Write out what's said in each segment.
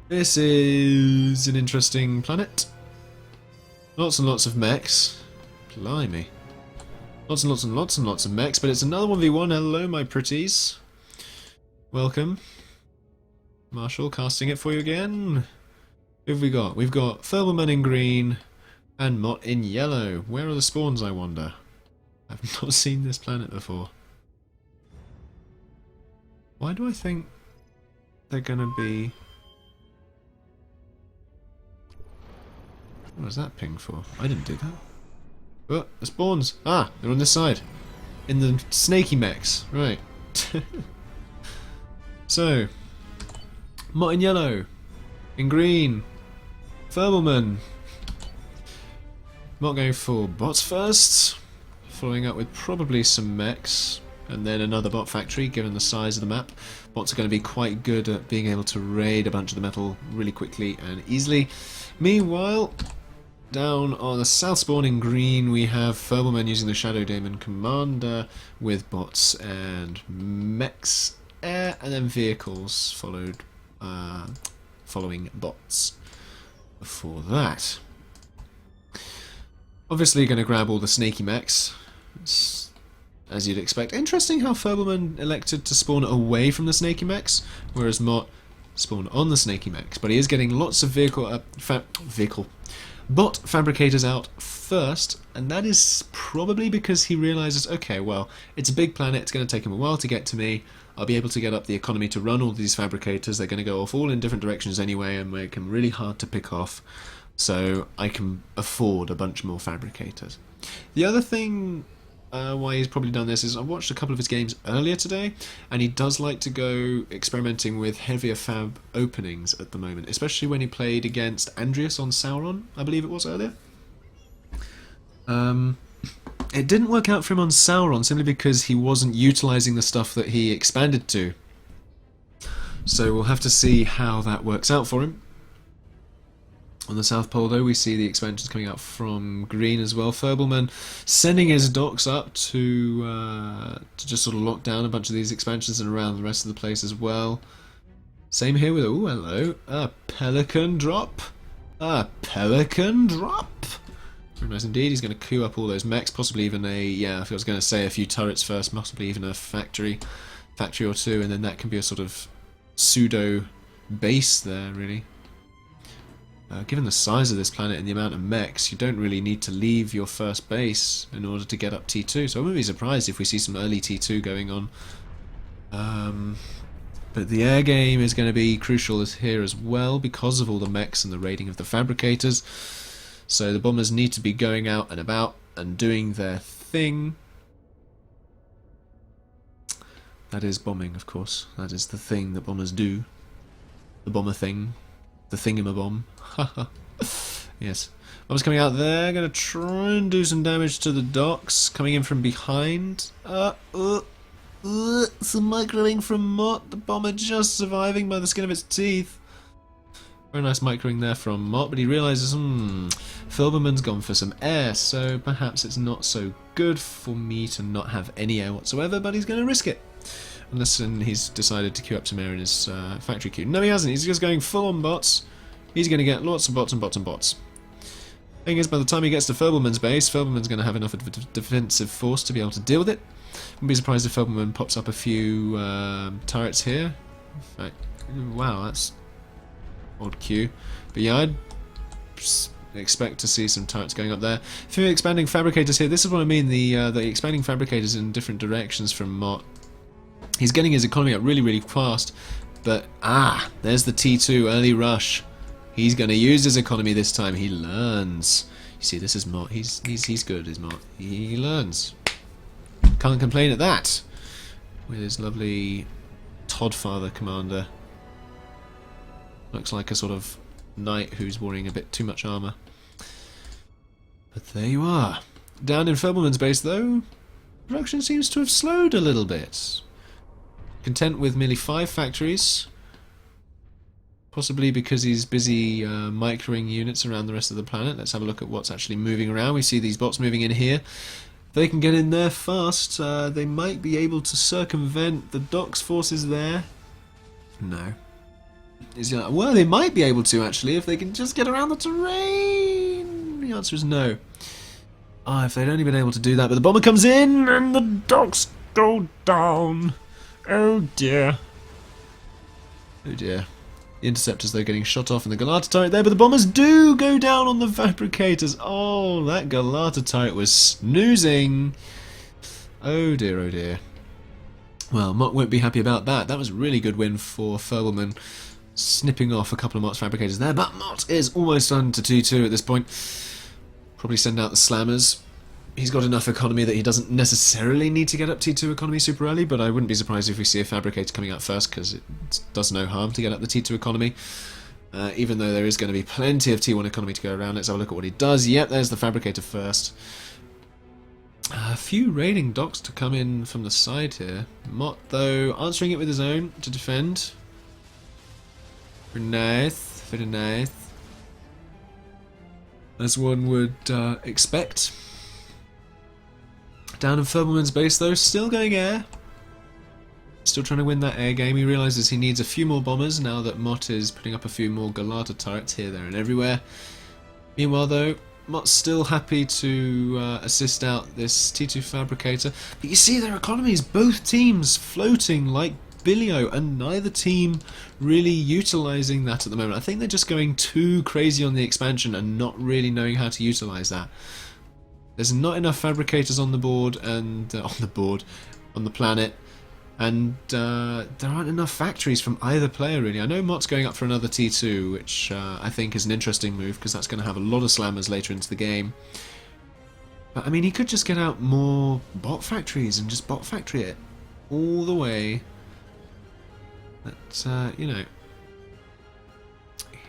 This is an interesting planet. Lots and lots of mechs. Blimey. Lots and lots and lots and lots of mechs, but it's another 1v1. Hello, my pretties. Welcome. Marshall, casting it for you again. Who have we got? We've got Furballman in green and Mot in yellow. Where are the spawns, I wonder? I've not seen this planet before. Why do I think they're gonna be... What was that ping for? I didn't do that. Oh, the spawns! Ah, they're on this side. In the snaky mechs. Right. So, Mot in yellow. In green. Furballman. Mot going for bots first. Following up with probably some mechs. And then another bot factory, given the size of the map. Bots are going to be quite good at being able to raid a bunch of the metal really quickly and easily. Meanwhile, down on the south spawn in green, we have Furballman using the Shadow Demon Commander with bots and mechs, air, and then vehicles following bots. Before that, obviously going to grab all the snaky mechs, as you'd expect. Interesting how Furballman elected to spawn away from the snaky mechs, whereas Mot spawned on the snaky mechs. But he is getting lots of bot fabricators out first, and that is probably because he realizes, okay, well, it's a big planet, it's going to take him a while to get to me. I'll be able to get up the economy to run all these fabricators. They're going to go off all in different directions anyway and make them really hard to pick off, so I can afford a bunch more fabricators. The other thing why he's probably done this is I watched a couple of his games earlier today, and he does like to go experimenting with heavier fab openings at the moment, especially when he played against Andreas on Sauron, I believe it was earlier. It didn't work out for him on Sauron simply because he wasn't utilising the stuff that he expanded to. So we'll have to see how that works out for him. On the South Pole, though, we see the expansions coming out from green as well. Furballman sending his docks up to just sort of lock down a bunch of these expansions and around the rest of the place as well. Same here with, oh, hello, a pelican drop. A pelican drop. Very nice indeed. He's going to queue up all those mechs, possibly even a, yeah, I was going to say a few turrets first, possibly even a factory or two, and then that can be a sort of pseudo base there, really. Given the size of this planet and the amount of mechs, you don't really need to leave your first base in order to get up T2, so I wouldn't be surprised if we see some early T2 going on. But the air game is going to be crucial here as well because of all the mechs and the raiding of the fabricators. So the bombers need to be going out and about and doing their thing. That is bombing, of course. That is the thing that bombers do. The bomber thing. The thingamabomb. Haha. Yes. Bombers coming out there. Going to try and do some damage to the docks. Coming in from behind. Some microing from Mot. The bomber just surviving by the skin of its teeth. Very nice microing there from Mot, but he realises, Furballman's gone for some air, so perhaps it's not so good for me to not have any air whatsoever, but he's going to risk it. Unless he's decided to queue up some air in his factory queue. No, he hasn't. He's just going full on bots. He's going to get lots of bots and bots and bots. Thing is, by the time he gets to Furballman's base, Furballman's going to have enough of a defensive force to be able to deal with it. Wouldn't be surprised if Furballman pops up a few turrets here. In fact, wow, that's odd queue. But yeah, I'd expect to see some turrets going up there. If you're expanding fabricators here, this is what I mean, the expanding fabricators in different directions from Mot. He's getting his economy up really, really fast, but there's the T2 early rush. He's going to use his economy this time. He learns. You see, this is Mot. He's good, is Mot. He learns. Can't complain at that. With his lovely Todfather commander. Looks like a sort of knight who's wearing a bit too much armour. But there you are. Down in Furballman's base, though, production seems to have slowed a little bit. Content with merely 5 factories. Possibly because he's busy microing units around the rest of the planet. Let's have a look at what's actually moving around. We see these bots moving in here. If they can get in there fast, they might be able to circumvent the docks forces there. No. He's like, well, they might be able to, actually, if they can just get around the terrain. The answer is no. Ah, if they'd only been able to do that, but the bomber comes in and the docks go down. Oh dear. Oh dear. The interceptors, though, getting shot off in the Galata turret there, but the bombers do go down on the fabricators. Oh, that Galata turret was snoozing. Oh dear, oh dear. Well, Mot won't be happy about that. That was a really good win for Furballman, snipping off a couple of Mot's fabricators there, but Mot is almost on to 2-2 at this point. Probably send out the slammers. He's got enough economy that he doesn't necessarily need to get up T2 economy super early, but I wouldn't be surprised if we see a fabricator coming out first, because it does no harm to get up the T2 economy. Even though there is going to be plenty of T1 economy to go around. Let's have a look at what he does. Yep, there's the fabricator first. A few raiding docks to come in from the side here. Mot, though, answering it with his own to defend. Very nice, very nice. As one would expect. Down in Furballman's base, though, still going air. Still trying to win that air game. He realises he needs a few more bombers now that Mot is putting up a few more Galata turrets here, there and everywhere. Meanwhile, though, Mot's still happy to assist out this T2 fabricator. But you see their economies, both teams floating like Billio, and neither team really utilising that at the moment. I think they're just going too crazy on the expansion and not really knowing how to utilise that. There's not enough fabricators on the board and on the planet, and there aren't enough factories from either player really. I know Mot's going up for another T2, which I think is an interesting move because that's going to have a lot of slammers later into the game. But I mean, he could just get out more bot factories and just bot factory it all the way. But you know,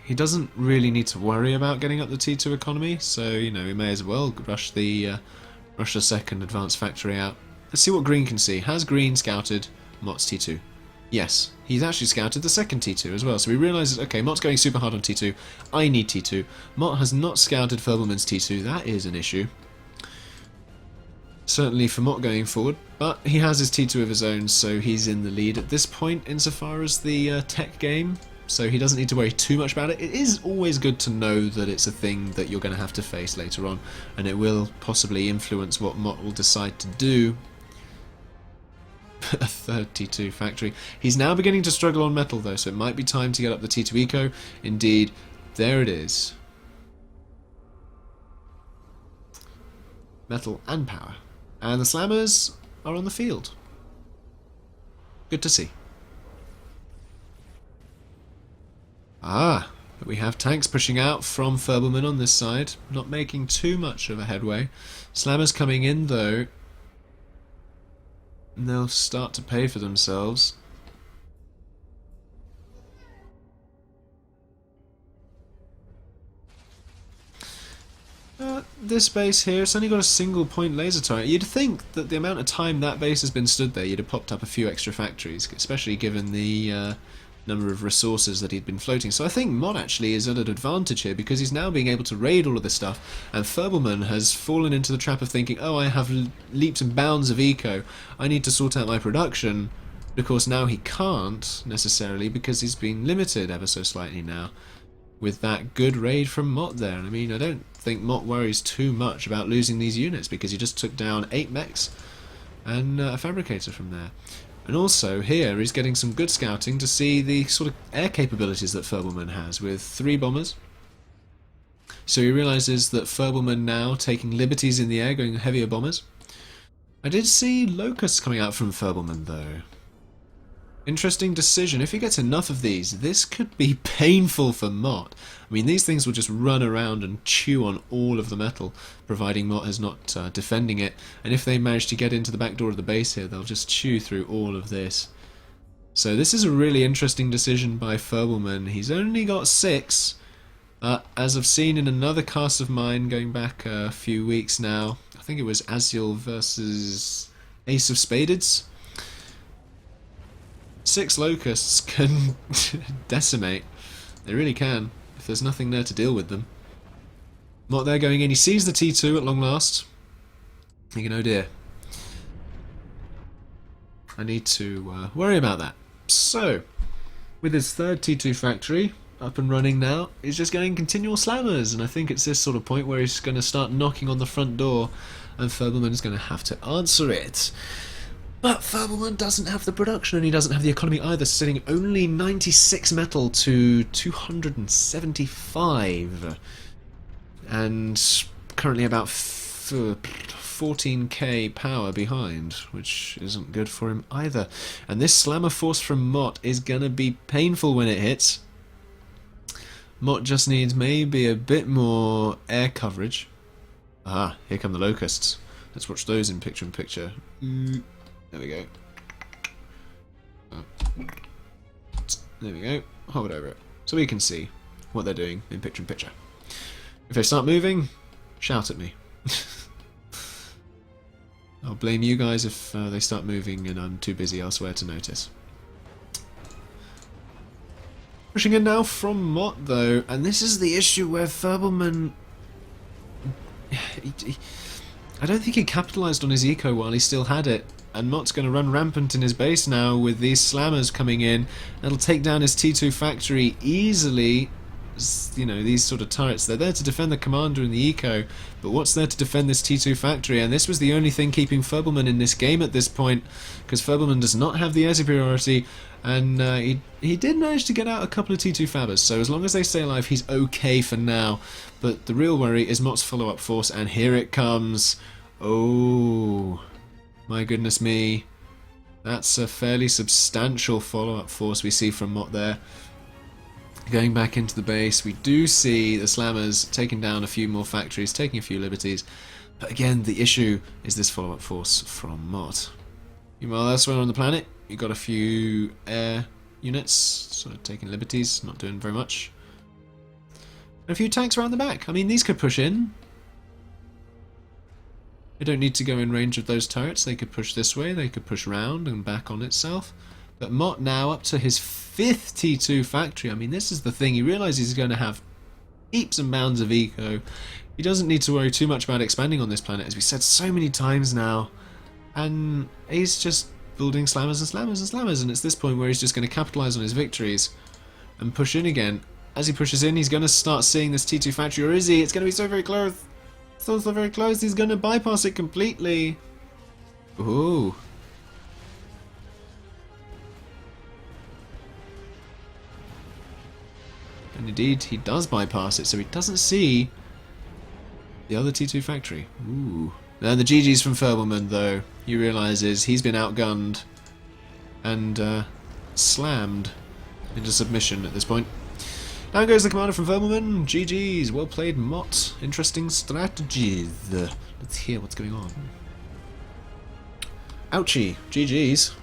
he doesn't really need to worry about getting up the T2 economy, so you know, he may as well rush the second advanced factory out. Let's see what Green can see. Has Green scouted Mot's T2? Yes, he's actually scouted the second T2 as well, so he realises, okay, Mot's going super hard on T2, I need T2. Mot has not scouted Furballman's T2, that is an issue. Certainly for Mot going forward, but he has his T2 of his own, so he's in the lead at this point insofar as the tech game. So he doesn't need to worry too much about it. It is always good to know that it's a thing that you're going to have to face later on, and it will possibly influence what Mot will decide to do. A third T2 factory. He's now beginning to struggle on metal though, so it might be time to get up the T2 eco. Indeed, there it is. Metal and power. And the slammers are on the field. Good to see. Ah, but we have tanks pushing out from Furballman on this side, not making too much of a headway. Slammers coming in though, and they'll start to pay for themselves. This base here, it's only got a single point laser turret. You'd think that the amount of time that base has been stood there, you'd have popped up a few extra factories, especially given the number of resources that he'd been floating. So I think Mot actually is at an advantage here because he's now being able to raid all of this stuff, and Furballman has fallen into the trap of thinking, oh, I have leaps and bounds of eco, I need to sort out my production. But of course now he can't necessarily because he's been limited ever so slightly now with that good raid from Mot there. And I mean, I don't think Mot worries too much about losing these units because he just took down 8 mechs and a fabricator from there. And also here he's getting some good scouting to see the sort of air capabilities that Furballman has with 3 bombers. So he realises that Furballman now taking liberties in the air, going heavier bombers. I did see locusts coming out from Furballman though. Interesting decision. If he gets enough of these, this could be painful for Mot. I mean, these things will just run around and chew on all of the metal, providing Mot is not defending it. And if they manage to get into the back door of the base here, they'll just chew through all of this. So this is a really interesting decision by Furballman. He's only got 6. As I've seen in another cast of mine going back a few weeks now, I think it was Aziel versus Ace of Spades. 6 locusts can decimate. They really can, if there's nothing there to deal with them. Mot there going in. He sees the T2 at long last. Thinking, oh dear, I need to worry about that. So, with his third T2 factory up and running now, he's just getting continual slammers, and I think it's this sort of point where he's going to start knocking on the front door, and Furballman is going to have to answer it. But Furballman doesn't have the production, and he doesn't have the economy either, sitting only 96 metal to 275, and currently about 14k power behind, which isn't good for him either. And this slammer force from Mot is gonna be painful when it hits. Mot just needs maybe a bit more air coverage. Aha, here come the locusts. Let's watch those in picture-in-picture. There we go. There we go. Hover over it. So we can see what they're doing in picture-in-picture. If they start moving, shout at me. I'll blame you guys if they start moving and I'm too busy elsewhere to notice. Pushing in now from Mot though, and this is the issue where Furballman... I don't think he capitalised on his eco while he still had it, and Mot's going to run rampant in his base now with these slammers coming in. It'll take down his T2 factory easily. You know, these sort of turrets, they're there to defend the commander and the eco, but what's there to defend this T2 factory? And this was the only thing keeping Furballman in this game at this point, because Furballman does not have the air superiority, and he did manage to get out a couple of T2 fabbers, so as long as they stay alive, he's okay for now. But the real worry is Mot's follow-up force, and here it comes. Oh, my goodness me. That's a fairly substantial follow-up force we see from Mot there. Going back into the base, we do see the slammers taking down a few more factories, taking a few liberties, but again the issue is this follow-up force from Mot. Meanwhile elsewhere on the planet, you got a few air units sort of taking liberties, not doing very much. And a few tanks around the back. I mean, these could push in. They don't need to go in range of those turrets, they could push this way, they could push round and back on itself. But Mot now up to his 5th T2 factory. I mean, this is the thing. He realises he's going to have heaps and bounds of eco. He doesn't need to worry too much about expanding on this planet, as we said so many times now. And he's just building slammers and slammers and slammers. And it's this point where he's just going to capitalise on his victories and push in again. As he pushes in, he's going to start seeing this T2 factory. Or is he? It's going to be so very close. So very close. He's going to bypass it completely. Ooh. And indeed, he does bypass it, so he doesn't see the other T2 factory. Ooh. Now the GG's from Furballman, though. He realises he's been outgunned and slammed into submission at this point. Down goes the commander from Furballman. GG's. Well played, Mot. Interesting strategies. Let's hear what's going on. Ouchie. GG's.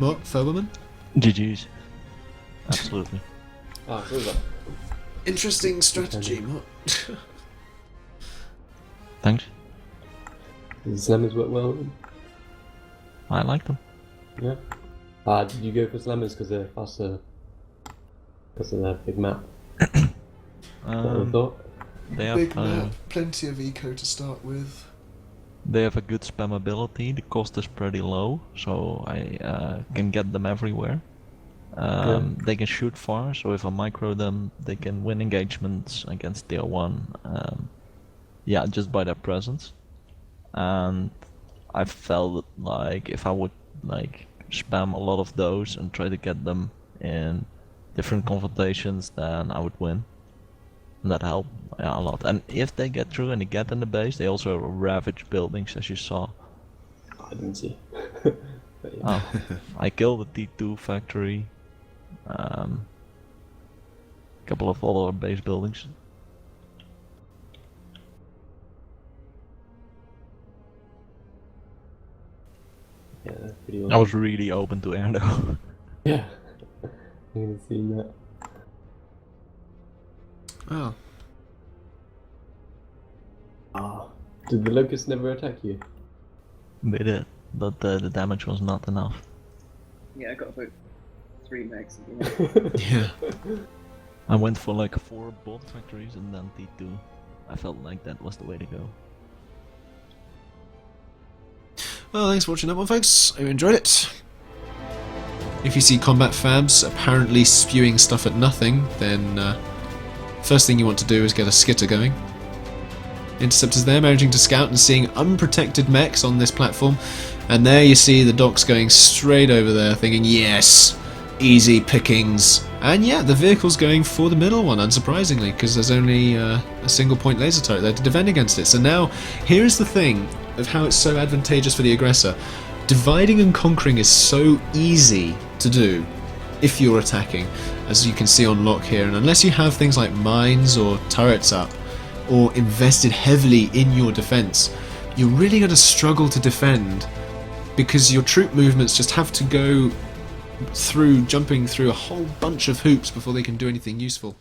Mot, Furballman? GG's. Absolutely. Interesting strategy, Mot. Thanks. The slammers work well. I like them. Yeah. Did you go for slammers because they're faster? Because of that big map? I thought. They have Big map, plenty of eco to start with. They have a good spammability. The cost is pretty low, so I can get them everywhere. They can shoot far, so if I micro them, they can win engagements against tier 1. Yeah, just by their presence. And I felt like if I would like spam a lot of those and try to get them in different confrontations, then I would win. And that helped a lot. And if they get through and they get in the base, they also ravage buildings, as you saw. I didn't see. Oh, I killed the T2 factory. Couple of other base buildings. Yeah, that's pretty awesome. I was really open to air though. Yeah. I'm gonna see that. Oh. Did the locusts never attack you? They did, but the damage was not enough. Yeah, I got about 3 megs. Yeah. I went for like 4 bot factories and then T2. I felt like that was the way to go. Well, thanks for watching that one, folks. I hope you enjoyed it. If you see combat fabs apparently spewing stuff at nothing, then first thing you want to do is get a skitter going. Interceptors there, managing to scout and seeing unprotected mechs on this platform. And there you see the docks going straight over there, thinking, yes, easy pickings. And yeah, the vehicle's going for the middle one, unsurprisingly, because there's only a single point laser turret there to defend against it. So now, here's the thing of how it's so advantageous for the aggressor. Dividing and conquering is so easy to do if you're attacking, as you can see on lock here. And unless you have things like mines or turrets up, or invested heavily in your defense, you're really going to struggle to defend, because your troop movements just have to go through, jumping through a whole bunch of hoops before they can do anything useful.